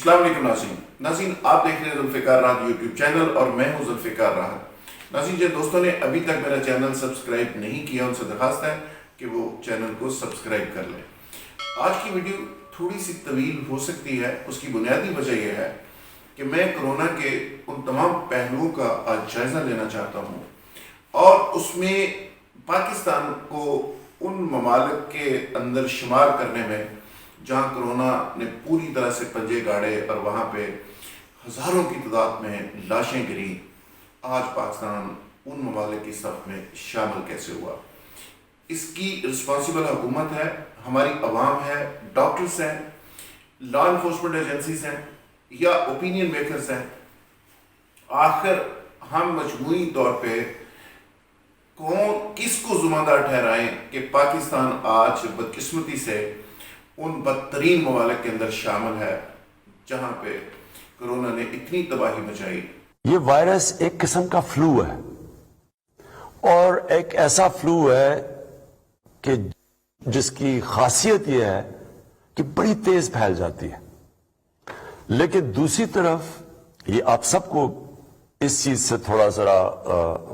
السلام علیکم ناظرین آپ دیکھ رہے ہیں ذوالفقار راحت یوٹیوب چینل اور میں ہوں ذوالفقار راحت۔ ناظرین جن دوستوں نے ابھی تک میرا چینل سبسکرائب نہیں کیا ان سے درخواست ہے کہ وہ چینل کو سبسکرائب کر لیں۔ آج کی ویڈیو تھوڑی سی طویل ہو سکتی ہے، اس کی بنیادی وجہ یہ ہے کہ میں کرونا کے ان تمام پہلوؤں کا آج جائزہ لینا چاہتا ہوں اور اس میں پاکستان کو ان ممالک کے اندر شمار کرنے میں جہاں کرونا نے پوری طرح سے پنجے گاڑے اور وہاں پہ ہزاروں کی تعداد میں لاشیں گری، آج پاکستان ان ممالک کی صف میں شامل کیسے ہوا؟ اس کی رسپانسیبل حکومت ہے، ہماری عوام ہے، ڈاکٹرز ہیں، لا انفورسمنٹ ایجنسیز ہیں یا اوپینین میکرز ہیں۔ آخر ہم مجموعی طور پہ کس کو ذمہ دار ٹھہرائیں کہ پاکستان آج بدقسمتی سے ان بدترین ممالک کے اندر شامل ہے جہاں پہ کرونا نے اتنی تباہی مچائی۔ یہ وائرس ایک قسم کا فلو ہے اور ایک ایسا فلو ہے کہ جس کی خاصیت یہ ہے کہ بڑی تیز پھیل جاتی ہے، لیکن دوسری طرف یہ آپ سب کو اس چیز سے تھوڑا ذرا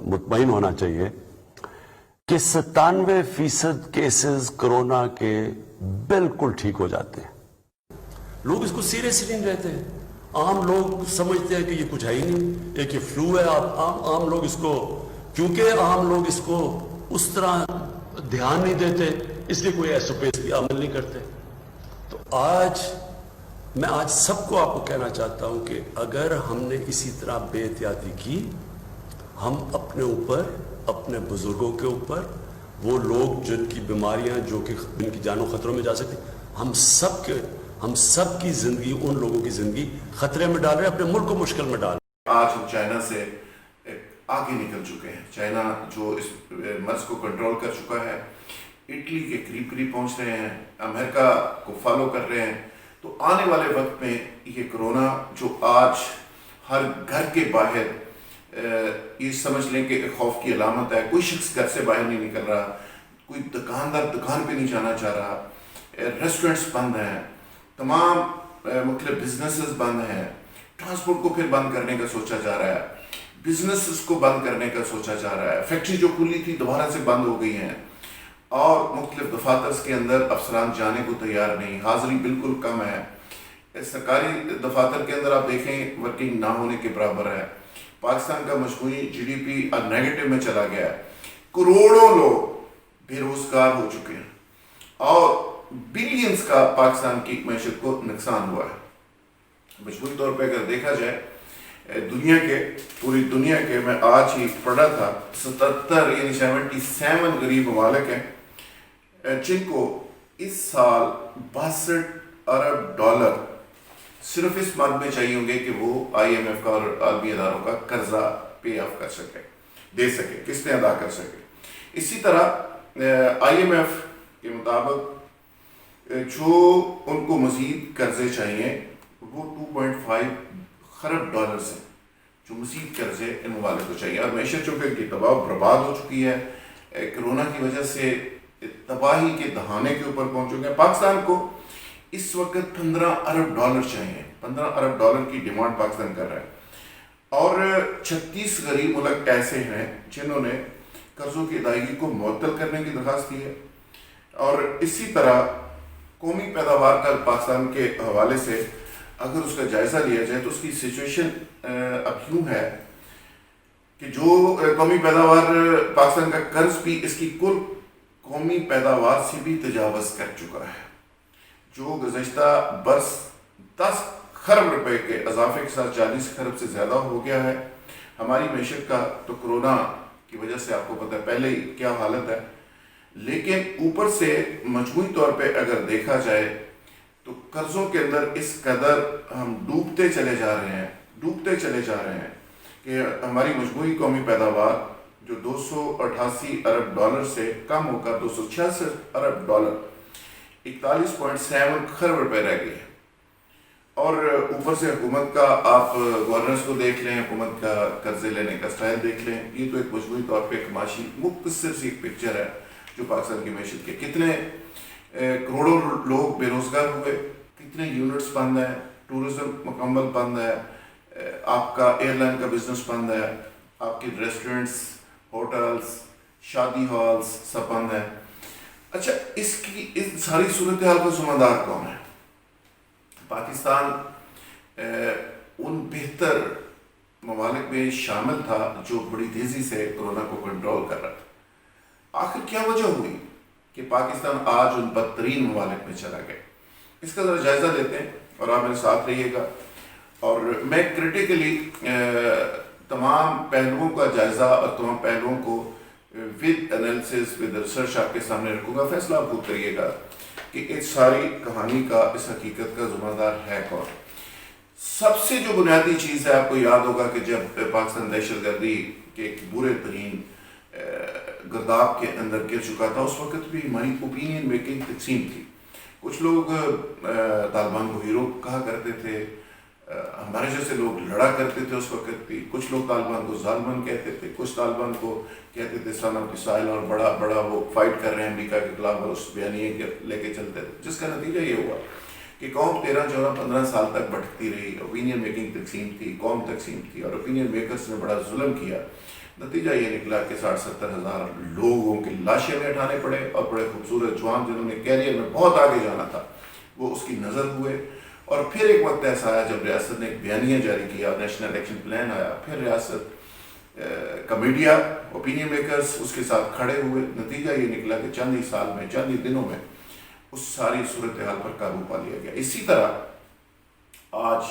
مطمئن ہونا چاہیے کہ 97% کیسز کرونا کے بالکل ٹھیک ہو جاتے ہیں۔ لوگ اس کو سیریسلی نہیں لیتے ہیں، عام لوگ سمجھتے ہیں کہ یہ کچھ ہے ہی نہیں، ایک یہ فلو ہے۔ عام لوگ اس کو، کیونکہ عام لوگ اس کو اس طرح دھیان نہیں دیتے، اس لیے کوئی ایس او پی کی عمل نہیں کرتے۔ تو میں آج سب کو آپ کو کہنا چاہتا ہوں کہ اگر ہم نے اسی طرح بے احتیاطی کی، ہم اپنے اوپر، اپنے بزرگوں کے اوپر، وہ لوگ جن کی بیماریاں جو کہ جن کی جانوں خطروں میں جا سکتی، ہم سب کی زندگی، ان لوگوں کی زندگی خطرے میں ڈال رہے ہیں، اپنے ملک کو مشکل میں ڈال رہے ہیں۔ آج ہم چائنا سے آگے نکل چکے ہیں، چائنا جو اس مرض کو کنٹرول کر چکا ہے، اٹلی کے قریب پہنچ رہے ہیں، امریکہ کو فالو کر رہے ہیں۔ تو آنے والے وقت میں یہ کرونا جو آج ہر گھر کے باہر یہ سمجھ لیں کہ خوف کی علامت ہے، کوئی شخص گھر سے باہر نہیں نکل رہا، کوئی دکاندار دکان پہ نہیں جانا چاہ رہا، ریسٹورنٹس بند ہیں، تمام مختلف بزنسز بند ہیں، ٹرانسپورٹ کو پھر بند کرنے کا سوچا جا رہا ہے، بزنسز کو بند کرنے کا سوچا جا رہا ہے، فیکٹری جو کھلی تھی دوبارہ سے بند ہو گئی ہیں اور مختلف دفاتر کے اندر افسران جانے کو تیار نہیں، حاضری بالکل کم ہے۔ سرکاری دفاتر کے اندر آپ دیکھیں ورکنگ نہ ہونے کے برابر ہے۔ پاکستان کا مجموعی جی ڈی پی اب نیگیٹو میں چلا گیا ہے، کروڑوں لوگ بے روزگار ہو چکے ہیں اور بلینز کا پاکستان کی معیشت کو نقصان ہوا ہے۔ مجموعی طور پہ اگر دیکھا جائے پوری دنیا کے میں آج ہی پڑھا تھا 77 غریب ممالک ہیں جن کو اس سال 62 ارب ڈالر صرف اس مرض میں چاہیے ہوں گے کہ وہ آئی ایم ایف کا اور عالمی اداروں کا قرضہ پے آف کر سکے، دے سکے، قسطیں ادا کر سکے۔ اسی طرح آئی ایم ایف کے مطابق جو ان کو مزید قرضے چاہیے وہ 2.5 خرب ڈالر سے جو مزید قرضے ان ممالک کو چاہیے، اور معیشت چونکہ ان کی تباہ و برباد ہو چکی ہے، کرونا کی وجہ سے تباہی کے دہانے کے اوپر پہنچ چکے ہیں۔ پاکستان کو اس وقت 15 ارب ڈالر چاہیے، 15 ارب ڈالر کی ڈیمانڈ پاکستان کر رہا ہے، اور 36 غریب ملک ایسے ہیں جنہوں نے قرضوں کی ادائیگی کو معطل کرنے کی درخواست کی ہے۔ اور اسی طرح قومی پیداوار کا پاکستان کے حوالے سے اگر اس کا جائزہ لیا جائے تو اس کی سچویشن اب یوں ہے کہ جو قومی پیداوار پاکستان کا قرض بھی اس کی کل قومی پیداوار سے بھی تجاوز کر چکا ہے، جو گزشتہ برس 10 خرب روپے کے اضافے کے ساتھ 40 خرب سے زیادہ ہو گیا ہے۔ ہماری معیشت کا تو کرونا کی وجہ سے آپ کو پتہ ہے پہلے ہی کیا حالت ہے، لیکن اوپر سے مجموعی طور پہ اگر دیکھا جائے تو قرضوں کے اندر اس قدر ہم ڈوبتے چلے جا رہے ہیں کہ ہماری مجموعی قومی پیداوار جو 288 ارب ڈالر سے کم ہو کر 266 ارب ڈالر 41.7 خرب روپے رہ گئی ہے۔ اور اوپر سے حکومت کا آپ گورنرز کو دیکھ لیں، حکومت کا قرضے لینے کا سٹائل دیکھ لیں، یہ تو ایک مجموعی طور پہ ایک معاشی مختصر سی ایک پکچر ہے جو پاکستان کی معیشت کے کتنے کروڑوں لوگ بے روزگار ہوئے، کتنے یونٹس بند ہیں، ٹورزم مکمل بند ہے، آپ کا ایئر لائن کا بزنس بند ہے، آپ کی ریسٹورنٹس، ہوٹلس، شادی ہالس سب بند ہیں. اچھا اس ساری صورتحال کا ذمہ دار کون ہے؟ پاکستان ان بہتر ممالک میں شامل تھا جو بڑی تیزی سے کورونا کو کنٹرول کر رہا تھا. آخر کیا وجہ ہوئی کہ پاکستان آج ان بدترین ممالک میں چلا گیا؟ اس کا ذرا جائزہ لیتے ہیں اور آپ میرے ساتھ رہیے گا. اور میں کرٹیکلی تمام پہلوؤں کا جائزہ اور تمام پہلوؤں کو ود انالیسس ود ریسرچ آپ کے سامنے رکھوں گا. فیصلہ آپ خود کریے گا کہ اس ساری کہانی کا، اس حقیقت کا ذمہ دار ہے کون. سب سے جو بنیادی چیز ہے، آپ کو یاد ہوگا کہ جب پاکستان دہشت گردی کے ایک برے ترین گرداب کے اندر گر چکا تھا، اس وقت بھی ہماری اوپینین میکنگ تقسیم تھی. کچھ لوگ طالبان کو ہیرو کہا کرتے تھے، ہمارے جیسے لوگ لڑا کرتے تھے اس وقت بھی. کچھ لوگ طالبان کو ظالمن کہتے تھے، کچھ طالبان کو کہتے تھے سن آف اسرائیل اور بڑا وہ فائٹ کر رہے ہیں امریکہ کے خلاف، اور اس بیانیے لے کے چلتے تھے. جس کا نتیجہ یہ ہوا کہ قوم 13 14 15 سال تک بھٹکتی رہی. اوپینین میکنگ تقسیم تھی، قوم تقسیم تھی، اور اوپینین میکرز نے بڑا ظلم کیا. نتیجہ یہ نکلا کہ 60-70 ہزار لوگوں کی لاشیں میں اٹھانے پڑے، اور بڑے خوبصورت جوان جنہوں نے کیریئر میں بہت آگے جانا تھا وہ اس کی نظر ہوئے. اور پھر ایک وقت ایسا آیا جب ریاست نے ایک بیانیہ جاری کیا، نیشنل ایکشن پلان آیا، پھر ریاست کا میڈیا، اوپینین میکرز اس کے ساتھ کھڑے ہوئے. نتیجہ یہ نکلا کہ چند ہی سال میں، چند ہی دنوں میں اس ساری صورتحال پر قابو پا لیا گیا. اسی طرح آج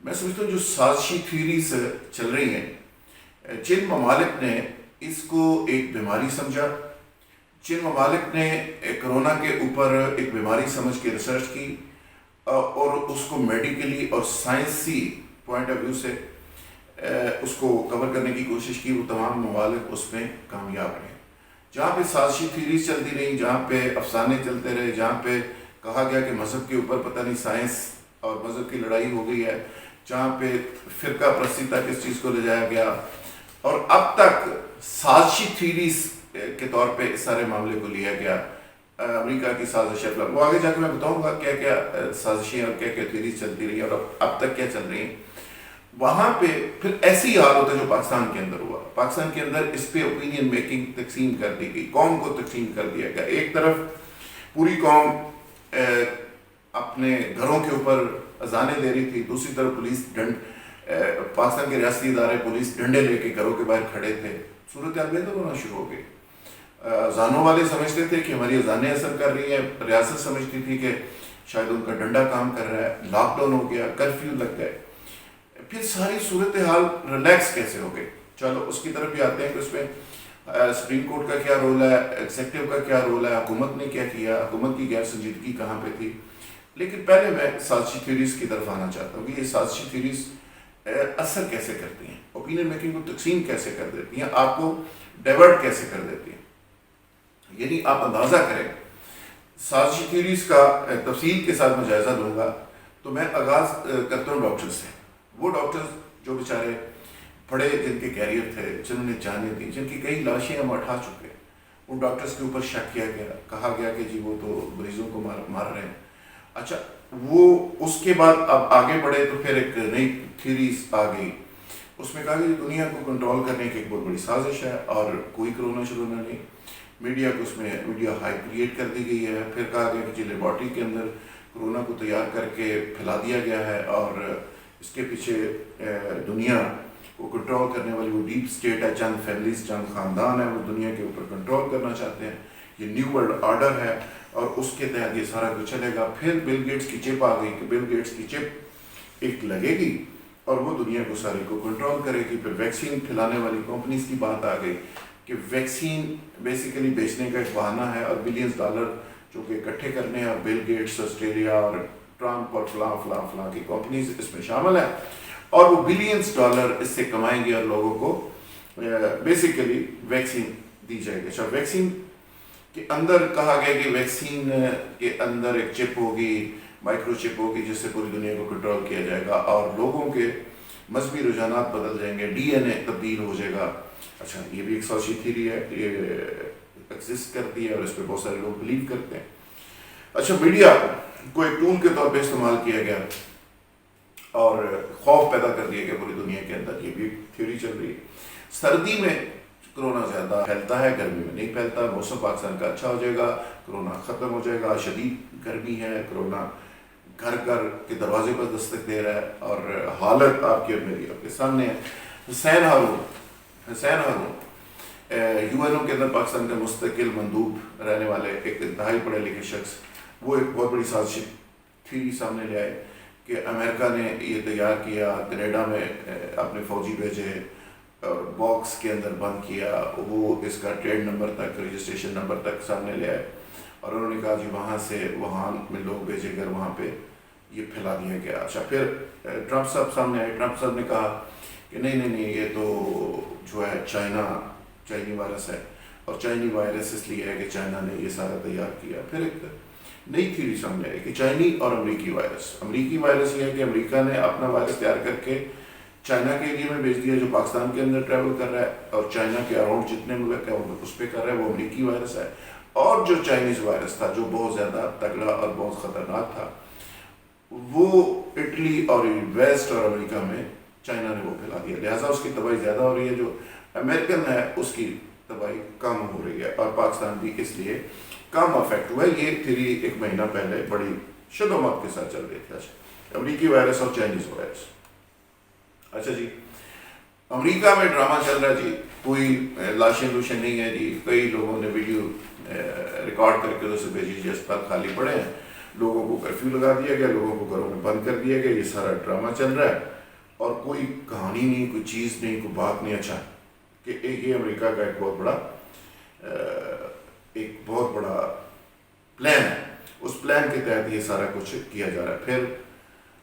میں سمجھتا ہوں جو سازشی تھیوریز چل رہی ہیں، جن ممالک نے اس کو ایک بیماری سمجھا، جن ممالک نے کرونا کے اوپر ایک بیماری سمجھ کے ریسرچ کی اور اس کو میڈیکلی اور سائنسی پوائنٹ آف ویو سے اس کو کور کرنے کی کوشش کی، وہ تمام ممالک اس میں کامیاب رہے. جہاں پہ سازشی تھیوریز چلتی رہیں، جہاں پہ افسانے چلتے رہے، جہاں پہ کہا گیا کہ مذہب کے اوپر پتہ نہیں سائنس اور مذہب کی لڑائی ہو گئی ہے، جہاں پہ فرقہ پرستی تک اس چیز کو لے جایا گیا، اور اب تک سازشی تھیوریز کے طور پہ اس سارے معاملے کو لیا گیا. امریکہ کی سازش ہے، وہ آگے جا کے میں بتاؤں گا کیا کیا سازشیں اور کیا کیا تھیوریز چلتی رہی اور اب تک کیا چل رہی ہیں. وہاں پہ پھر ایسی ہی حال ہوتا ہے جو پاکستان کے اندر ہوا. پاکستان کے اندر اس پہ اوپینین میکنگ تقسیم کر دی گئی، قوم کو تقسیم کر دیا گیا. ایک طرف پوری قوم اپنے گھروں کے اوپر اذانیں دے رہی تھی، دوسری طرف پولیس پاکستان کے ریاستی ادارے پولیس ڈنڈے لے کے گھروں کے باہر کھڑے تھے. صورتحال بہتر ہونا شروع ہو گئی. اذانوں والے سمجھتے تھے کہ ہماری اذانیں اثر کر رہی ہیں، ریاست سمجھتی تھی کہ شاید ان کا ڈنڈا کام کر رہا ہے. لاک ڈاؤن ہو گیا، کرفیو لگ گئے. پھر ساری صورتحال ریلیکس کیسے ہو گئی؟ چلو اس کی طرف بھی آتے ہیں کہ اس میں سپریم کورٹ کا کیا رول ہے، ایگزیکٹو کا کیا رول ہے، حکومت نے کیا کیا، حکومت کی غیر سنجیدگی کہاں پہ تھی. لیکن پہلے میں سازشی تھیوریز کی طرف آنا چاہتا ہوں کہ یہ سازشی تھیوریز اثر کیسے کرتی ہیں، اوپینین میکنگ کو تقسیم کیسے کر دیتی ہیں، آپ کو ڈائیورٹ کیسے کر دیتی ہیں. یعنی آپ اندازہ کریں سازشی تھیوریز کا تفصیل کے ساتھ میں جائزہ لوں گا. تو میں آغاز کرتا ہوں ڈاکٹر سے. وہ ڈاکٹر جو بیچارے پڑھے، جن کے کیریئر تھے، جنہوں نے جانیں تھیں، جن کی کئی لاشیں ہم اٹھا چکے، ان ڈاکٹرز کے اوپر شک کیا گیا، کہا گیا کہ جی وہ تو مریضوں کو مار رہے ہیں. اچھا وہ اس کے بعد اب آگے بڑھے تو پھر ایک نئی تھیوریز آ گئی. اس میں کہا کہ دنیا کو کنٹرول کرنے کی ایک بہت بڑی سازش ہے اور کوئی کرونا شروع نہ نہیں. میڈیا کو اس میں میڈیا ہائی کریٹ کر دی گئی ہے. پھر کہا گیا کہ جی لیبارٹری کے اندر کرونا کو تیار کر کے پھیلا دیا گیا ہے اور اس کے پیچھے دنیا کو کنٹرول کرنے والی وہ ڈیپ اسٹیٹ ہے، چند فیملیز، چند خاندان ہیں، وہ دنیا کے اوپر کنٹرول کرنا چاہتے ہیں. یہ نیو ورلڈ آرڈر ہے اور اس کے تحت یہ سارا کچھ چلے گا. پھر بل گیٹس کی چپ آ گئی کہ بل گیٹس کی چپ ایک لگے گی اور وہ دنیا کو ساری کو کنٹرول کرے گی. پھر ویکسین پھیلانے والی کمپنیز کی بات آ گئی کہ ویکسین بیسیکلی بیچنے کا ایک بہانہ ہے اور بلینز ڈالر جو کہ اکٹھے کرنے ہیں، اور بل گیٹس آسٹریلیا اور ٹرمپ اور فلاں فلاں فلاں کی کمپنیز اس میں شامل ہیں اور وہ بلینز ڈالر اس سے کمائیں گے اور لوگوں کو بیسیکلی ویکسین دی جائے گی. اچھا ویکسین کے اندر کہا گیا کہ ویکسین کے اندر ایک چپ ہوگی، مائکرو چپ ہوگی، جس سے پوری دنیا کو کنٹرول کیا جائے گا اور لوگوں کے مذہبی رجحانات بدل جائیں گے، ڈی این اے تبدیل ہو جائے گا. اچھا یہ بھی ایک سازشی تھیوری ہے، یہ ایگزسٹ کرتی ہے اور اس پہ بہت سارے لوگ بلیو کرتے ہیں. اچھا میڈیا کو ایک ٹول کے طور پہ استعمال کیا گیا اور خوف پیدا کر دیا کہ پوری دنیا کے اندر. یہ بھی تھیوری چل رہی ہے. سردی میں کرونا زیادہ پھیلتا ہے، گرمی میں نہیں پھیلتا. موسم پاکستان کا اچھا ہو جائے گا، کرونا ختم ہو جائے گا. شدید گرمی ہے، کرونا گھر گھر کے دروازے پر دستک دے رہا ہے، اور حالت آپ کی اور میری آپ کے سامنے ہے. حسین ہارون یو این او کے اندر پاکستان کے مستقل مندوب رہنے والے ایک انتہائی پڑھے لکھے شخص، وہ ایک بہت بڑی سازش تھیوری سامنے لے آئے کہ امریکہ نے یہ تیار کیا، کینیڈا میں اپنے فوجی بھیجے اور باکس کے اندر بند کیا. وہ اس کا ٹریڈ نمبر تک، رجسٹریشن نمبر تک سامنے لے آئے، اور انہوں نے کہا جی وہاں سے وہاں میں لوگ بھیجے کر وہاں پہ یہ پھیلا دیا گیا. اچھا، پھر ٹرمپ صاحب سامنے آئے. ٹرمپ صاحب نے کہا کہ نہیں یہ تو جو ہے چائنی وائرس ہے، اور چائنی وائرس اس لیے ہے کہ چائنا نے یہ سارا تیار کیا. پھر ایک نئی تھیوری سامنے آئی کہ چائنی اور امریکی وائرس یہ ہے کہ امریکہ نے اپنا وائرس تیار کر کے چائنا کے ایریا میں بھیج دیا جو پاکستان کے اندر ٹریول کر رہا ہے، اور چائنا کے اراؤنڈ جتنے ملک ہیں اس پہ کر رہا ہے، وہ امریکی وائرس ہے. اور جو چائنیز وائرس تھا جو بہت زیادہ تگڑا اور بہت خطرناک تھا، وہ اٹلی اور ویسٹ اور امریکہ میں چائنا نے وہ پھیلا دیا. لہٰذا اس کی تباہی زیادہ ہو رہی ہے. جو امریکن ہے اس کی تباہی کم ہو رہی ہے، اور پاکستان بھی اس لیے کم افیکٹ ہوا ہے. یہ تھیوری ایک مہینہ پہلے بڑی شد و مت کے ساتھ چل رہی تھی. اچھا، امریکی وائرس اور چائنیز وائرس. اچھا جی، امریکہ میں ڈرامہ چل رہا ہے جی، کوئی لاشیں نہیں ہے جی. کئی لوگوں نے ویڈیو ریکارڈ کر کے اسے بھیجی جی، اسپتال خالی پڑے ہیں، لوگوں کو کرفیو لگا دیا گیا، لوگوں کو گھروں میں بند کر دیا گیا. یہ سارا ڈرامہ چل رہا ہے، اور کوئی کہانی نہیں، کوئی چیز نہیں، کوئی بات نہیں. اچھا، کہ یہ امریکہ کا ایک بہت بڑا پلان ہے. اس پلان کے تحت یہ سارا کچھ کیا جا رہا ہے. پھر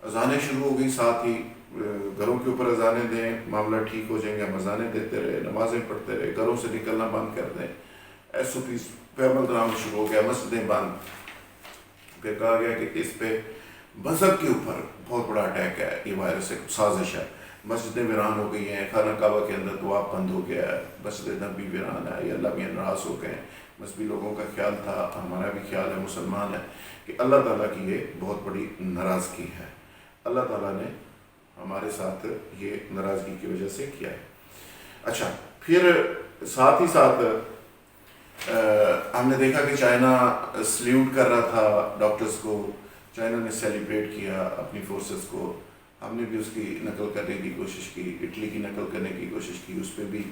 اذانیں شروع ہو گئی، ساتھ ہی گھروں کے اوپر اذانیں دیں، معاملہ ٹھیک ہو جائیں گے. ہم اذانیں دیتے رہے، نمازیں پڑھتے رہے، گھروں سے نکلنا بند کر دیں. ایس او پیز پہ عمل درآمد شروع ہو گیا، مسجدیں بند. پھر کہا گیا کہ اس پہ مذہب کے اوپر بہت بڑا اٹیک ہے، یہ وائرس ایک سازش ہے. مسجدیں ویران ہو گئی ہیں، خانہ کعبہ کے اندر دعا بند ہو گیا ہے، مسجد نبی ویران ہے. یہ اللہ بھی ناراض ہو گئے. مذہبی لوگوں کا خیال تھا، ہمارا بھی خیال ہے، مسلمان ہے، کہ اللہ تعالیٰ کی یہ بہت بڑی ناراضگی ہے. اللہ تعالیٰ نے ہمارے ساتھ یہ ناراضگی کی وجہ سے کیا ہے. اچھا، پھر ساتھ ہی ساتھ ہم نے دیکھا کہ چائنا سلیوٹ کر رہا تھا ڈاکٹرز کو. چائنا نے سیلیبریٹ کیا اپنی فورسز کو. ہم نے بھی اس کی نقل کرنے کی کوشش کی، اٹلی کی نقل کرنے کی کوشش کی. اس پہ بھی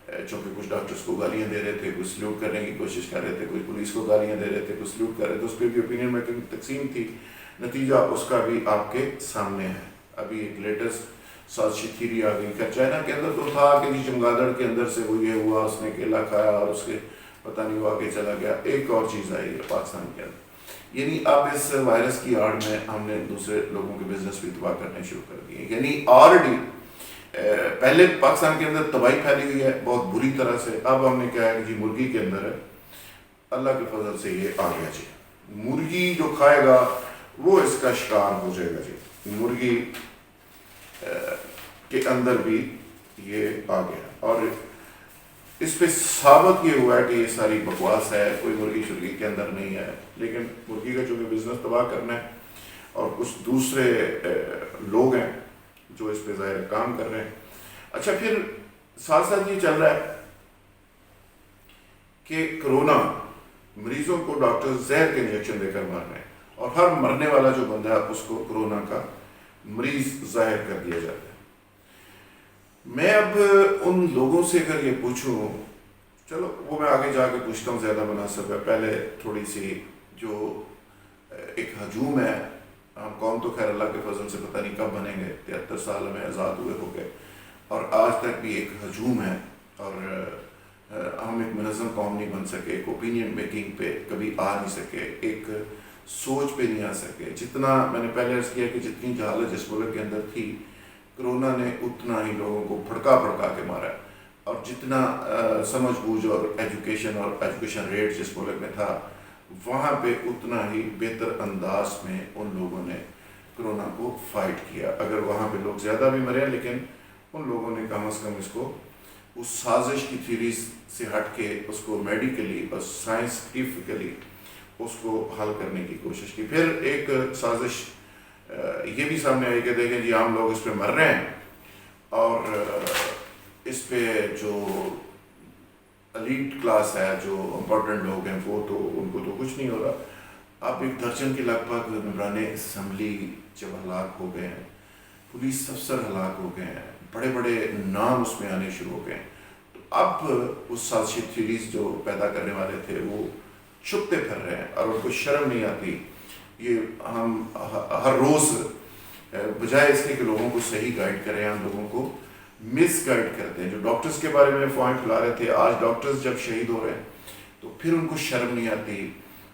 چونکہ کچھ ڈاکٹرز کو گالیاں دے رہے تھے، کچھ سلیوٹ کرنے کی کوشش کر رہے تھے، کچھ پولیس کو گالیاں دے رہے تھے، کچھ سلیوٹ کر رہے تھے. اس پہ بھی اوپینین میکنگ تقسیم تھی. نتیجہ اس کا بھی آپ کے سامنے ہے. ابھی ایک لیٹسٹ سازشی تھیوری آ گئی کہ چائنا کے اندر تو تھا کہ جی چمگادڑ کے اندر سے وہ یہ ہوا، اس نے کیلا کھایا اور اس کے پتہ نہیں ہوا کہ چلا گیا. ایک اور چیز آئی ہے پاکستان کے اندر، یعنی اب اس وائرس کی آڑ میں ہم نے دوسرے لوگوں کے بزنس بھی تباہ کرنے شروع کر دیے. یعنی آلریڈی پہلے پاکستان کے اندر تباہی پھیلی ہوئی ہے بہت بری طرح سے. اب ہم نے کہا ہے کہ جی مرغی کے اندر ہے، اللہ کے فضل سے یہ آ گیا جی. مرغی جو کھائے گا وہ اس کا شکار ہو جائے گا جی. مرغی کے اندر بھی یہ آ گیا، اور اس پہ ثابت یہ ہوا ہے کہ یہ ساری بکواس ہے، کوئی مرغی شرغی کے اندر نہیں ہے. لیکن مرغی کا چونکہ بزنس تباہ کرنا ہے، اور کچھ دوسرے لوگ ہیں جو اس پہ ظاہر کام کر رہے ہیں. اچھا، پھر ساتھ ساتھ یہ چل رہا ہے کہ کرونا مریضوں کو ڈاکٹر زہر کے انجیکشن دے کر مار رہے ہیں، اور ہر مرنے والا جو بندہ ہے اس کو کرونا کا مریض ظاہر کر دیا جاتا ہے. میں اب ان لوگوں سے اگر یہ پوچھوں، چلو وہ میں آگے جا کے پوچھتا ہوں، زیادہ مناسب ہے. پہلے تھوڑی سی جو ایک ہجوم ہے، ہم قوم تو خیر اللہ کے فضل سے پتہ نہیں کب بنیں گے، 73 سال ہمیں آزاد ہوئے ہو گئے، اور آج تک بھی ایک ہجوم ہے، اور ہم ایک منظم قوم نہیں بن سکے. ایک اوپینین میکنگ پہ کبھی آ نہیں سکے، ایک سوچ پہ نہیں آ سکے. جتنا میں نے پہلے عرض کیا کہ جتنی جہالت جس ملک کے اندر تھی، کرونا نے اتنا ہی لوگوں کو بھڑکا کے مارا ہے. اور جتنا سمجھ بوجھ اور ایجوکیشن ریٹ جس ملک میں تھا، وہاں پہ اتنا ہی بہتر انداز میں ان لوگوں نے کرونا کو فائٹ کیا. اگر وہاں پہ لوگ زیادہ بھی مرے، لیکن ان لوگوں نے کم از کم اس کو اس سازش کی تھیوریز سے ہٹ کے اس کو میڈیکلی اور سائنسٹیفکلی اس کو حل کرنے کی کوشش کی. پھر ایک سازش یہ بھی سامنے آئی کہ دیکھیں جی عام لوگ اس پہ مر رہے ہیں اور اس پہ جو ایلیٹ کلاس ہے، جو امپورٹنٹ لوگ ہیں، وہ تو ان کو تو کچھ نہیں ہو رہا. اب 1 درجن کے لگ بھگ ممبران اسمبلی جب ہلاک ہو گئے ہیں، پولیس افسر ہلاک ہو گئے ہیں، بڑے بڑے نام اس میں آنے شروع ہو گئے ہیں، تو اب اس سازشی تھیوریز جو پیدا کرنے والے تھے وہ چھپتے پھر رہے ہیں اور ان کو شرم نہیں آتی. یہ ہم ہر روز بجائے اس کے کہ لوگوں کو صحیح گائیڈ کریں، ہم لوگوں کو مس گائیڈ کرتے ہیں. جو ڈاکٹرز کے بارے میں پوائنٹ لا رہے تھے، آج ڈاکٹرز جب شہید ہو رہے ہیں تو پھر ان کو شرم نہیں آتی،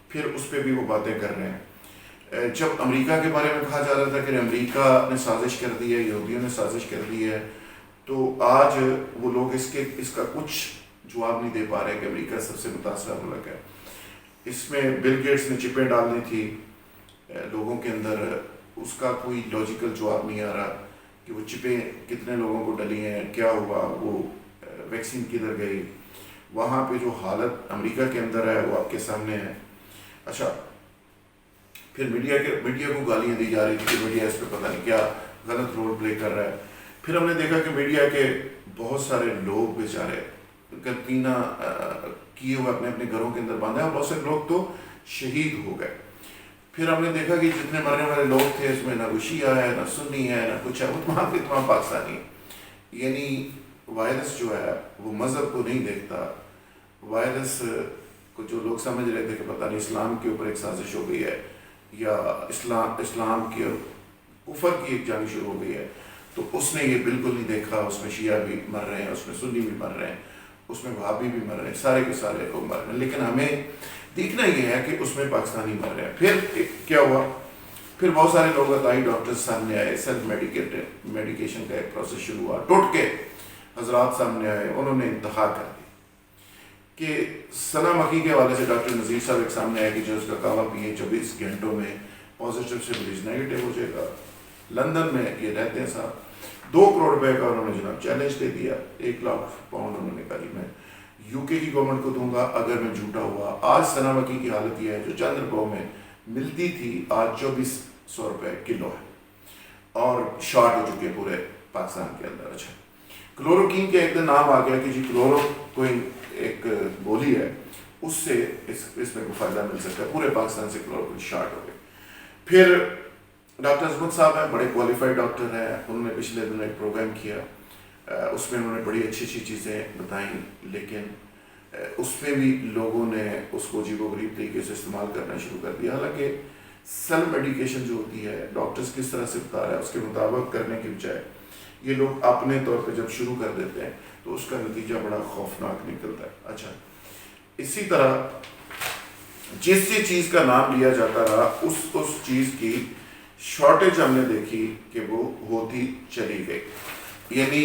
پھر اس پہ بھی وہ باتیں کر رہے ہیں. جب امریکہ کے بارے میں کہا جا رہا تھا کہ امریکہ نے سازش کر دی ہے، یہودیوں نے سازش کر دی ہے، تو آج وہ لوگ اس کا کچھ جواب نہیں دے پا رہے کہ امریکہ سب سے متاثرہ ملک ہے. اس میں بل گیٹس نے چپیں ڈالنی تھی لوگوں کے اندر، اس کا کوئی لاجیکل جواب نہیں آ رہا کہ وہ چپیں کتنے لوگوں کو ڈلی ہیں، کیا ہوا، وہ ویکسین کدھر گئی. وہاں پہ جو حالت امریکہ کے اندر ہے وہ آپ کے سامنے ہے. اچھا، پھر میڈیا کو گالیاں دی جا رہی تھی کہ میڈیا اس پہ پتہ نہیں کیا غلط رول پلے کر رہا ہے. پھر ہم نے دیکھا کہ میڈیا کے بہت سارے لوگ بیچارے قرنطینہ کیے ہوئے اپنے اپنے گھروں کے اندر باندھے ہیں، اور بہت سے لوگ تو شہید ہو گئے. پھر ہم نے دیکھا کہ جتنے مرنے والے لوگ تھے اس میں نہ کوئی شیعہ ہے، نہ سنی ہے، نہ کچھ ہے، وہ تمام پاکستانی ہے. یعنی وائرس جو ہے وہ مذہب کو نہیں دیکھتا. وائرس کو جو لوگ سمجھ رہے تھے کہ پتہ نہیں اسلام کے اوپر ایک سازش ہو گئی ہے یا اسلام کی کفر کی ایک جنگ شروع ہو گئی ہے، تو اس نے یہ بالکل نہیں دیکھا. اس میں شیعہ بھی مر رہے ہیں، اس میں سنی بھی مر رہے ہیں، اس میں وہابی بھی مر رہے ہیں، سارے کے سارے لوگ مر رہے ہیں. لیکن ہمیں دیکھنا یہ ہے کہ اس میں پاکستانی مر رہے ہیں. پھر کیا ہوا؟ پھر بہت سارے لوگ عطائی ڈاکٹرز سامنے آئے، سیلف میڈیکیشن کا ایک پروسیس شروع ہوا. ٹوٹ کے حضرات سامنے آئے، انہوں نے انتہا کر دی کہ ثنا مکھی کے حوالے سے ڈاکٹر نذیر صاحب ایک سامنے آئے کہ جو اس کا کعوہ پیے 24 گھنٹوں میں پازیٹیو سے مریض نیگیٹو ہو جائے گا. لندن میں یہ رہتے ہیں صاحب. 2 کروڑ روپے کا انہوں نے جناب چیلنج دے دیا. 1 لاکھ پاؤنڈ انہوں نے کہا جی میں یو کے کی گورنمنٹ کو دوں گا اگر میں جھوٹا ہوا. آج ثنا مکھی کی حالت یہ ہے جو چند روپوں میں ملتی تھی آج 2400 روپے کلو ہے اور شارٹ ہو چکے پورے پاکستان کے اندر. اچھا، کلوروکین کے ایک دن نام آ گیا کہ جی کلورو کوئی ایک گولی ہے، اس سے اس میں کو فائدہ مل سکتا ہے. پورے پاکستان سے کلوروکین شارٹ ہو گئے. پھر ڈاکٹر عظمت صاحب ہیں، بڑے کوالیفائڈ ڈاکٹر ہیں، انہوں نے پچھلے دنوں ایک پروگرام کیا، اس میں انہوں نے بڑی اچھی اچھی چیزیں بتائیں، لیکن اس میں بھی لوگوں نے اس کو عجیب و غریب طریقے سے استعمال کرنا شروع کر دیا. حالانکہ سیلف میڈیکیشن جو ہوتی ہے، ڈاکٹرز کس طرح سے بتا رہا ہے اس کے مطابق کرنے کی بجائے یہ لوگ اپنے طور پہ جب شروع کر دیتے ہیں تو اس کا نتیجہ بڑا خوفناک نکلتا ہے. اچھا، اسی طرح جس چیز کا نام لیا جاتا رہا اس چیز کی شارٹیج ہم نے دیکھی کہ وہ ہوتی چلی گئی. یعنی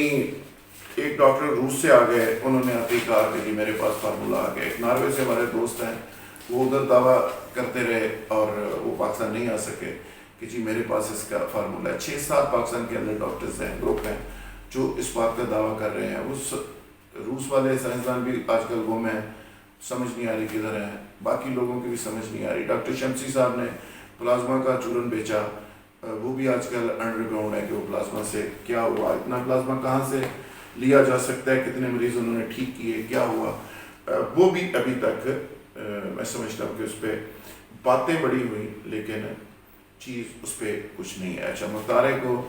ایک ڈاکٹر روس سے آ گئے، انہوں نے آتے ہی کہا کہ جی میرے پاس فارمولہ آ گیا. ایک ناروے سے ہمارے دوست ہیں، وہ ادھر دعویٰ کرتے رہے اور وہ پاکستان نہیں آ سکے کہ جی میرے پاس اس کا فارمولہ ہے. 6-7 پاکستان کے اندر ڈاکٹرز ہیں، گروپ ہیں جو اس بات کا دعویٰ کر رہے ہیں. اس روس والے سائنسدان بھی آج کل گم ہیں، سمجھ نہیں آ رہی کدھر ہیں، باقی لوگوں کی بھی سمجھ نہیں آ رہی. ڈاکٹر شمسی صاحب نے پلازما کا چورن بیچا، وہ بھی آج کل انڈر گراؤنڈ ہے کہ وہ پلازما سے کیا ہوا، اتنا پلازما کہاں سے لیا جا سکتا ہے، کتنے مریض انہوں نے ٹھیک کیے، کیا ہوا، وہ بھی ابھی تک میں سمجھتا ہوں کہ اس پہ باتیں بڑی ہوئی لیکن چیز اس پہ کچھ نہیں ہے. اچھا، مختارے کو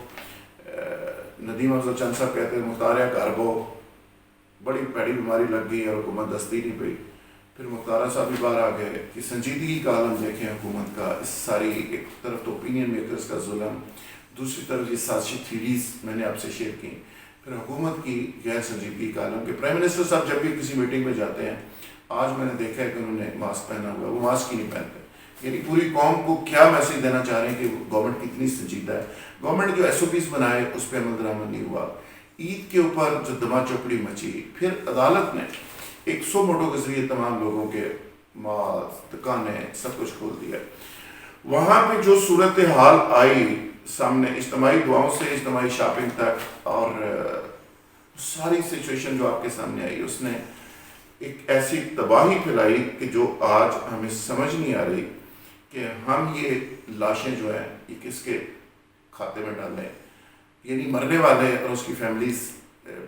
ندیم افضل چند صاحب کہتے ہیں مختارہ کاربو بڑی پیڑی بیماری لگ گئی اور حکومت دستی نہیں پئی. پھر مختارہ صاحب بھی باہر آ گئے کہ سنجیدگی کا عالم دیکھیں حکومت کا. اس ساری ایک طرف تو اوپینین میکرز کا ظلم، دوسری طرف یہ سازشی تھیوریز میں نے آپ سے شیئر کی، پھر حکومت کی غیر سنجیدگی کا عالم. کہ پرائم منسٹر صاحب جب بھی کسی میٹنگ میں جاتے ہیں، آج میں نے دیکھا ہے کہ انہوں نے ماسک پہنا ہوا ہے، وہ ماسک ہی نہیں پہنتے. یعنی پوری قوم کو کیا میسیج دینا چاہ رہے ہیں کہ گورنمنٹ کتنی سنجیدہ ہے. گورنمنٹ جو SOPs بنائے اس پہ عمل درآمد نہیں ہوا. عید کے اوپر جو دما چوپڑی مچی، پھر عدالت نے 100 موٹو کے ذریعے تمام لوگوں کے مال، دکانیں، سب کچھ کھول دیا. وہاں پہ جو صورتحال آئی سامنے، اجتماعی دعاؤں سے اجتماعی شاپنگ تک، اور ساری سچویشن جو آپ کے سامنے آئی، اس نے ایک ایسی تباہی پھیلائی کہ جو آج ہمیں سمجھ نہیں آ رہی کہ ہم یہ لاشیں جو ہیں یہ کس کے کھاتے میں ڈالیں. یعنی مرنے والے اور اس کی فیملیز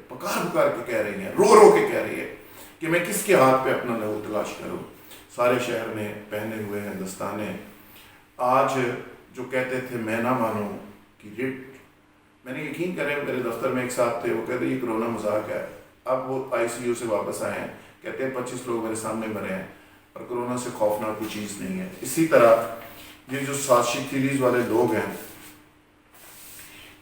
پکار پکار کے کہہ رہی ہیں, رو رو کے کہہ رہی ہے کہ میں کس کے ہاتھ پہ اپنا لہو تلاش کروں. سارے شہر میں پہنے ہوئے ہیں دستانے. آج جو کہتے تھے میں نہ مانوں کہ میں نے یقین کریں, میرے دفتر میں ایک صاحب تھے, وہ کہتے یہ کرونا مذاق ہے. اب وہ ICU سے واپس آئے ہیں, کہتے ہیں 25 لوگ میرے سامنے مرے ہیں اور کرونا سے خوفناک کوئی چیز نہیں ہے. اسی طرح یہ جو سازشی تھیریز والے لوگ ہیں,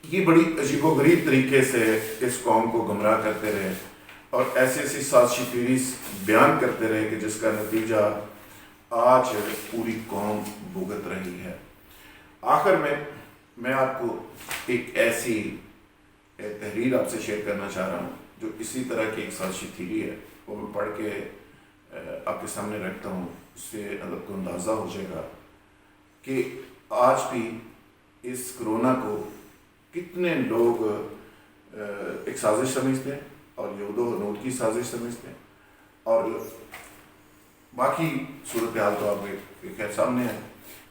یہ بڑی عجیب و غریب طریقے سے اس قوم کو گمراہ کرتے رہے اور ایسی سازشی تھیریز بیان کرتے رہے کہ جس کا نتیجہ آج پوری قوم بھگت رہی ہے. آخر میں آپ کو ایک ایسی تحریر آپ سے شیئر کرنا چاہ رہا ہوں جو اسی طرح کی ایک سازشی تھیری ہے, وہ میں پڑھ کے آپ کے سامنے رکھتا ہوں. اس سے آپ کو اندازہ ہو جائے گا کہ آج بھی اس کرونا کو کتنے لوگ ایک سازش سمجھتے ہیں اور یہود و حنود کی سازش سمجھتے ہیں, اور باقی صورتحال تو آپ کے خیر سامنے ہے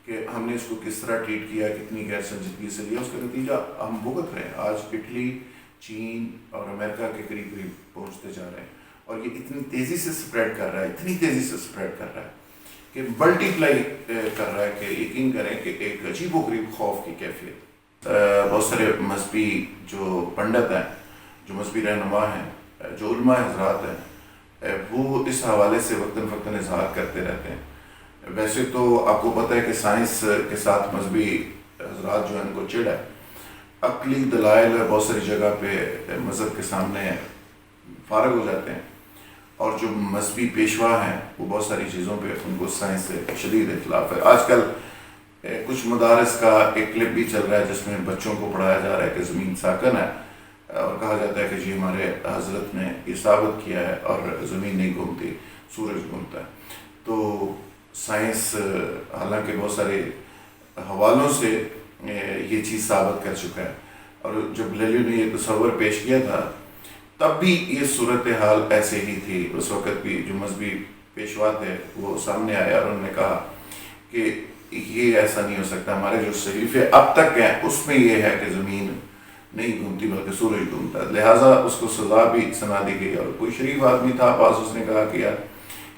کہ ہم نے اس کو کس طرح ٹریٹ کیا, کتنی غیر سنجیدگی سے لیا. اس کا نتیجہ ہم بھگت رہے ہیں. آج اٹلی, چین اور امریکہ کے قریب پہنچتے جا رہے ہیں, اور یہ اتنی تیزی سے سپریڈ کر رہا ہے, اتنی تیزی سے سپریڈ کر رہا ہے کہ ملٹی پلائی کر رہا ہے کہ یقین کریں کہ ایک عجیب و غریب خوف کی کیفیت. بہت سارے مذہبی جو پنڈت ہیں, جو مذہبی رہنما ہیں, جو علماء حضرات ہیں, وہ اس حوالے سے وقتاً فوقتاً اظہار کرتے رہتے ہیں. ویسے تو آپ کو پتہ ہے کہ سائنس کے ساتھ مذہبی حضرات جو ہیں ان کو چڑ ہے. عقلی دلائل بہت ساری جگہ پہ مذہب کے سامنے فارغ ہو جاتے ہیں, اور جو مذہبی پیشوا ہیں وہ بہت ساری چیزوں پہ ان کو سائنس سے شدید اختلاف ہے. آج کل کچھ مدارس کا ایک کلپ بھی چل رہا ہے جس میں بچوں کو پڑھایا جا رہا ہے کہ زمین ساکن ہے, اور کہا جاتا ہے کہ جی ہمارے حضرت نے یہ ثابت کیا ہے اور زمین نہیں گھومتی, سورج گھومتا ہے. تو سائنس حالانکہ بہت سارے حوالوں سے یہ چیز ثابت کر چکا ہے, اور جب گلیلیو نے یہ تصور پیش کیا تھا تب بھی یہ صورتحال ایسے ہی تھی. اس وقت بھی جو مذہبی پیشوا تھے وہ سامنے آئے اور انہوں نے کہا کہ یہ ایسا نہیں ہو سکتا, ہمارے جو صحیفے اب تک ہیں اس میں یہ ہے کہ زمین نہیں گھومتی بلکہ سورج گھومتا ہے. لہٰذا اس کو سزا بھی سنا دی گئی, اور کوئی شریف آدمی تھا پاس, اس نے کہا کہ یار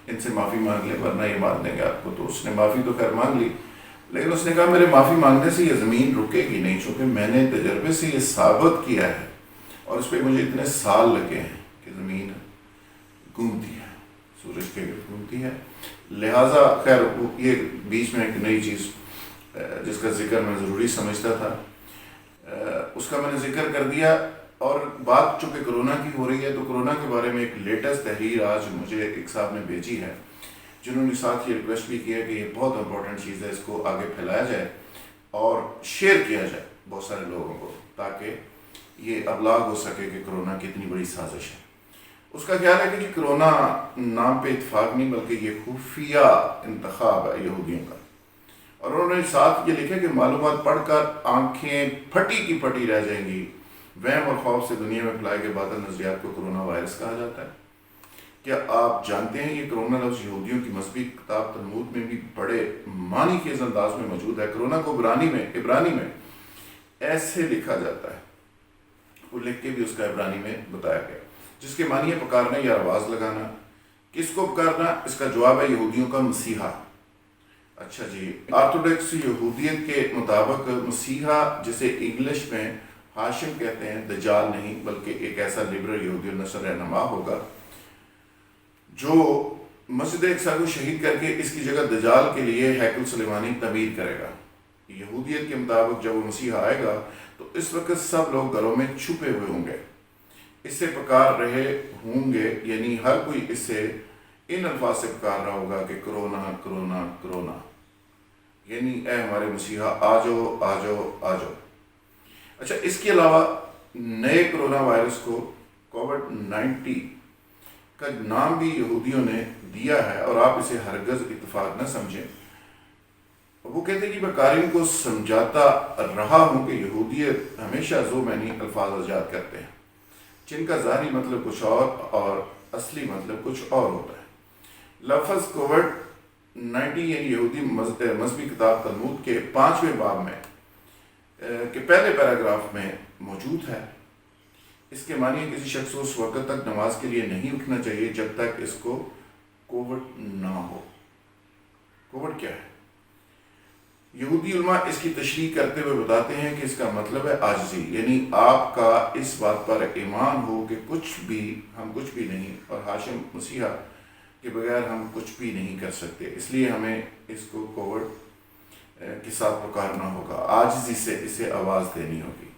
ان سے معافی مانگ لے ورنہ یہ مار دیں گے آپ کو. تو اس نے معافی تو خیر مانگ لی, لیکن اس نے کہا میرے معافی مانگنے سے یہ زمین رکے گی نہیں, چونکہ میں نے تجربے سے یہ ثابت کیا ہے اور اس پہ مجھے اتنے سال لگے ہیں کہ زمین گھومتی ہے, سورج کے گرد گھومتی ہے. لہٰذا خیر یہ بیچ میں ایک نئی چیز جس کا ذکر میں ضروری سمجھتا تھا اس کا میں نے ذکر کر دیا. اور بات چونکہ کرونا کی ہو رہی ہے تو کرونا کے بارے میں ایک لیٹسٹ تحریر آج مجھے ایک صاحب نے بھیجی ہے, جنہوں نے ساتھ یہ ریکویسٹ بھی کیا کہ یہ بہت امپورٹنٹ چیز ہے, اس کو آگے پھیلایا جائے اور شیئر کیا جائے بہت سارے لوگوں کو, تاکہ یہ ابلاغ ہو سکے کہ کرونا کتنی بڑی سازش ہے. اس کا خیال ہے کہ کرونا نام پہ اتفاق نہیں بلکہ یہ خفیہ انتخاب ہے یہودیوں کا. اور انہوں نے ساتھ یہ لکھا کہ معلومات پڑھ کر آنکھیں پھٹی کی پھٹی رہ جائیں گی. وہم اور خوف سے دنیا میں پھیلائے گئے باطل نظریات کو کرونا وائرس کہا جاتا ہے. کیا آپ جانتے ہیں یہ کرونا لفظ یہودیوں کی مذہبی کتاب تلمود میں بھی بڑے معنی خیز انداز میں موجود ہے. کرونا کو عبرانی میں ایسے لکھا جاتا ہے, وہ لکھ کے بھی اس کا عبرانی میں بتایا گیا, جس کے معنی ہے پکارنا یا آواز لگانا. کس کو پکارنا؟ اس کا جواب ہے یہودیوں کا مسیحا. اچھا جی, آرتھوڈکس یہودیت کے مطابق مسیحا جسے انگلش میں ہاشم کہتے ہیں, دجال نہیں بلکہ ایک ایسا لبرل یہودی نسل رہنما ہوگا جو مسجد اقصی کو شہید کر کے اس کی جگہ دجال کے لیے ہیکل سلیمانی تعمیر کرے گا. یہودیت کے مطابق جب وہ مسیح آئے گا تو اس وقت سب لوگ گھروں میں چھپے ہوئے ہوں گے, اس سے پکار رہے ہوں گے, یعنی ہر کوئی اس سے ان الفاظ سے پکار رہا ہوگا کہ کرونا کرونا کرونا, یعنی اے ہمارے مسیحا آ جاؤ آ جاؤ آ جاؤ. اچھا, اس کے علاوہ نئے کرونا وائرس کو کووڈ-19 کا نام بھی یہودیوں نے دیا ہے, اور آپ اسے ہرگز اتفاق نہ سمجھیں. وہ کہتے ہیں کہ میں قارئین کو سمجھاتا رہا ہوں کہ یہودیت ہمیشہ ذو-معنی الفاظ ایجاد کرتے ہیں جن کا ظاہری مطلب کچھ اور اصلی مطلب کچھ اور ہوتا ہے. لفظ کووڈ-19 یعنی یہودی مذہبی کتاب تلمود کے 5ویں باب میں کہ پہلے پیراگراف میں موجود ہے. اس کے معنی کسی شخص کو اس وقت تک نماز کے لیے نہیں اٹھنا چاہیے جب تک اس کو کووڈ نہ ہو. کووڈ کیا ہے؟ یہودی علماء اس کی تشریح کرتے ہوئے بتاتے ہیں کہ اس کا مطلب ہے عاجزی، یعنی آپ کا اس بات پر ایمان ہو کہ ہم کچھ بھی نہیں، اور ہاشم مسیحا کے بغیر ہم کچھ بھی نہیں کر سکتے، اس لیے ہمیں اس کو کووڈ کے ساتھ پکارنا ہوگا، عاجزی سے اسے آواز دینی ہوگی.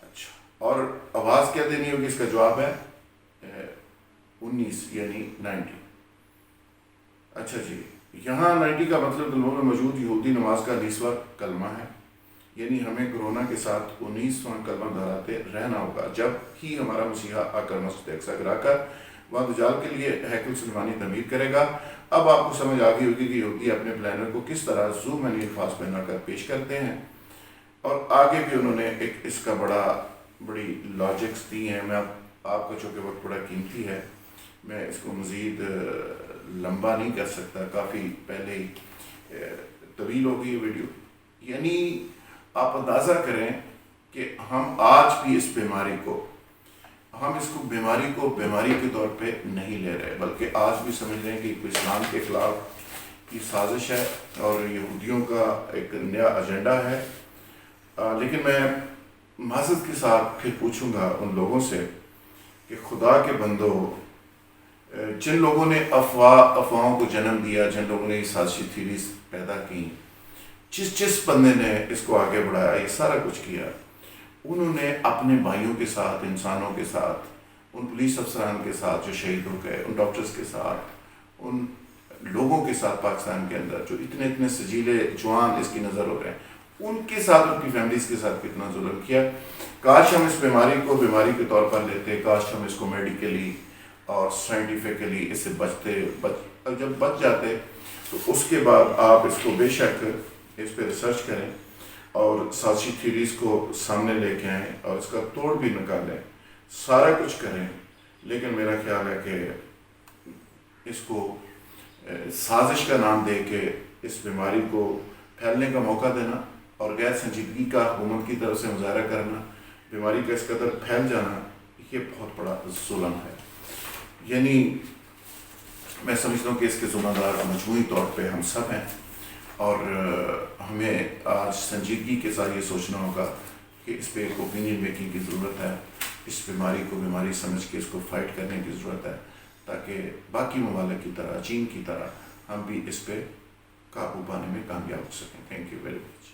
اچھا، اور آواز کیا دینی ہوگی؟ اس کا جواب ہے 19 یعنی 90. اچھا جی، یہاں 90 کا مطلب دلوں میں موجود یہودی نماز کا 20واں کلمہ ہے، یعنی ہمیں کرونا کے ساتھ 19واں کلمہ دہراتے رہنا ہوگا جب ہی ہمارا مسیحا آ کر مسجد اقصی گرا کر وہاں دجال کے لیے ہیکل سلیمانی تعمیر کرے گا. اب آپ کو سمجھ آ گئی ہوگی کہ یہودی اپنے پلانر کو کس طرح زوم اینی الفاظ پہنا کر پیش کرتے ہیں، اور آگے بھی انہوں نے ایک اس کا بڑی لاجکس دی ہیں. میں آپ کا چونکہ وقت بڑا قیمتی ہے، میں اس کو مزید لمبا نہیں کر سکتا، کافی پہلے ہی طویل ہو گئی ویڈیو. یعنی آپ اندازہ کریں کہ ہم آج بھی اس بیماری کو بیماری کے طور پہ نہیں لے رہے، بلکہ آج بھی سمجھ رہے ہیں کہ کوئی اسلام کے خلاف کی سازش ہے اور یہودیوں کا ایک نیا ایجنڈا ہے. لیکن میں معذرت کے ساتھ پھر پوچھوں گا ان لوگوں سے کہ خدا کے بندو، جن لوگوں نے افواہوں کو جنم دیا، جن لوگوں نے یہ سازشی تھیریز پیدا کی، جس بندے نے اس کو آگے بڑھایا، یہ سارا کچھ کیا، انہوں نے اپنے بھائیوں کے ساتھ، انسانوں کے ساتھ، ان پولیس افسران کے ساتھ جو شہید ہو گئے، ان ڈاکٹرز کے ساتھ، ان لوگوں کے ساتھ پاکستان کے اندر جو اتنے سجیلے جوان اس کی نظر ہو رہے ہیں، ان کے ساتھ، ان کی فیملیز کے ساتھ کتنا ظلم کیا. کاش ہم اس بیماری کو بیماری کے طور پر لیتے، کاش ہم اس کو میڈیکلی اور سائنٹیفکلی اس سے جب بچ جاتے تو اس کے بعد آپ اس کو بے شک اس پہ ریسرچ کریں اور سازشی تھیریز کو سامنے لے کے آئیں اور اس کا توڑ بھی نکالیں، سارا کچھ کریں. لیکن میرا خیال ہے کہ اس کو سازش کا نام دے کے اس بیماری کو پھیلنے کا موقع دینا اور غیر سنجیدگی کا حکومت کی طرف سے مظاہرہ کرنا، بیماری کا اس قدر پھیل جانا، یہ بہت بڑا ظلم ہے. یعنی میں سمجھتا ہوں کہ اس کے ذمہ دار مجموعی طور پہ ہم سب ہیں، اور ہمیں آج سنجیدگی کے ساتھ یہ سوچنا ہوگا کہ اس پہ ایک اوپینین میکنگ کی ضرورت ہے، اس بیماری کو بیماری سمجھ کے اس کو فائٹ کرنے کی ضرورت ہے، تاکہ باقی ممالک کی طرح، چین کی طرح، ہم بھی اس پہ قابو پانے میں کامیاب ہو سکیں. Thank you very much.